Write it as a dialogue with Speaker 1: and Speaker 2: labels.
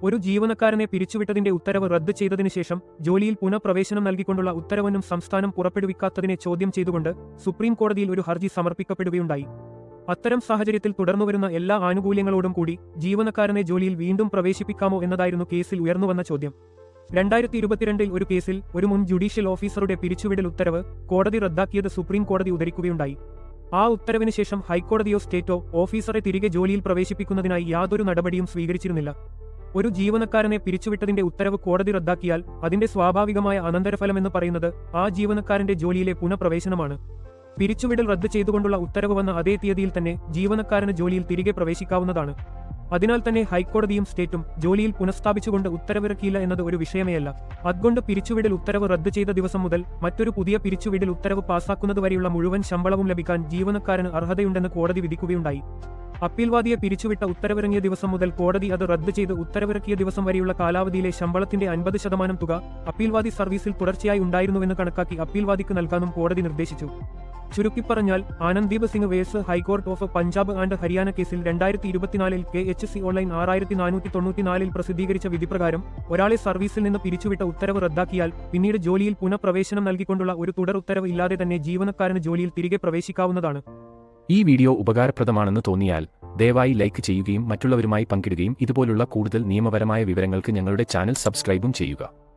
Speaker 1: ഒരു ജീവനക്കാരനെ പിരിച്ചുവിട്ടതിന്റെ ഉത്തരവ് റദ്ദ് ചെയ്തതിനു ശേഷം ജോലിയിൽ പുനഃപ്രവേശനം നൽകിക്കൊണ്ടുള്ള ഉത്തരവൊന്നും സംസ്ഥാനം പുറപ്പെടുവിക്കാത്തതിനെ ചോദ്യം ചെയ്തുകൊണ്ട് സുപ്രീം കോടതിയിൽ ഒരു ഹർജി സമർപ്പിക്കപ്പെടുകയുണ്ടായി. അത്തരം സാഹചര്യത്തിൽ തുടർന്നുവരുന്ന എല്ലാ ആനുകൂല്യങ്ങളോടും കൂടി ജീവനക്കാരനെ ജോലിയിൽ വീണ്ടും പ്രവേശിപ്പിക്കാമോ എന്നതായിരുന്നു കേസിൽ ഉയർന്നുവന്ന ചോദ്യം. 2022 ഒരു കേസിൽ ഒരു മുൻ ജുഡീഷ്യൽ ഓഫീസറുടെ പിരിച്ചുവിടൽ ഉത്തരവ് കോടതി റദ്ദാക്കിയത് സുപ്രീം കോടതി ഉദ്ധരിക്കുകയുണ്ടായി. ആ ഉത്തരവിന് ശേഷം ഹൈക്കോടതിയോ സ്റ്റേറ്റോ ഓഫീസറെ തിരികെ ജോലിയിൽ പ്രവേശിപ്പിക്കുന്നതിനായി യാതൊരു നടപടിയും സ്വീകരിച്ചിരുന്നില്ല. ഒരു ജീവനക്കാരനെ പിരിച്ചുവിട്ടതിന്റെ ഉത്തരവ് കോടതി റദ്ദാക്കിയാൽ അതിന്റെ സ്വാഭാവികമായ അനന്തരഫലമെന്ന് പറയുന്നത് ആ ജീവനക്കാരന്റെ ജോലിയിലെ പുനഃപ്രവേശനമാണ്. പിരിച്ചുവിടൽ റദ്ദ് ചെയ്തുകൊണ്ടുള്ള ഉത്തരവ് വന്ന അതേ തീയതിയിൽ തന്നെ ജീവനക്കാരന് ജോലിയിൽ തിരികെ പ്രവേശിക്കാവുന്നതാണ്. അതിനാൽ തന്നെ ഹൈക്കോടതിയും സ്റ്റേറ്റും ജോലിയിൽ പുനഃസ്ഥാപിച്ചുകൊണ്ട് ഉത്തരവിറക്കിയില്ല എന്നത് ഒരു വിഷയമേയല്ല. അതുകൊണ്ട് പിരിച്ചുവിടൽ ഉത്തരവ് റദ്ദ് ചെയ്ത ദിവസം മുതൽ മറ്റൊരു പുതിയ പിരിച്ചുവിടൽ ഉത്തരവ് പാസാക്കുന്നതുവരെയുള്ള മുഴുവൻ ശമ്പളവും ലഭിക്കാൻ ജീവനക്കാരന് അർഹതയുണ്ടെന്ന് കോടതി വിധിക്കുകയുണ്ടായി. അപ്പീൽവാദിയെ പിരിച്ചുവിട്ട ഉത്തരവിറങ്ങിയ ദിവസം മുതൽ കോടതി അത് റദ്ദ് ചെയ്ത് ഉത്തരവിറക്കിയ ദിവസം വരെയുള്ള കാലാവധിയിലെ ശമ്പളത്തിന്റെ 50% തുക അപ്പീൽവാദി സർവീസിൽ തുടർച്ചയായി ഉണ്ടായിരുന്നുവെന്ന് കണക്കാക്കി അപ്പീൽവാദിക്ക് നൽകാനും കോടതി നിർദ്ദേശിച്ചു. ചുരുക്കിപ്പറഞ്ഞാൽ Anandeep Singh versus high court of Punjab and Haryana കേസിൽ 2024 KHC ഓൺലൈൻ 6494 പ്രസിദ്ധീകരിച്ച വിധിപ്രകാരം ഒരാളെ സർവീസിൽ നിന്ന് പിരിച്ചുവിട്ട ഉത്തരവ് റദ്ദാക്കിയാൽ പിന്നീട് ജോലിയിൽ പുനഃപ്രവേശനം നൽകിക്കൊണ്ടുള്ള ഒരു തുടർ ഉത്തരവ് ഇല്ലാതെ തന്നെ ജീവനക്കാരന് ജോലിയിൽ തിരികെ പ്രവേശിക്കാവുന്നതാണ്.
Speaker 2: ഈ വീഡിയോ ഉപകാരപ്രദമാണെന്ന് തോന്നിയാൽ ദയവായി ലൈക്ക് ചെയ്യുകയും മറ്റുള്ളവരുമായി പങ്കിടുകയും ഇതുപോലുള്ള കൂടുതൽ നിയമപരമായ വിവരങ്ങൾക്ക് ഞങ്ങളുടെ ചാനൽ സബ്സ്ക്രൈബും ചെയ്യുക.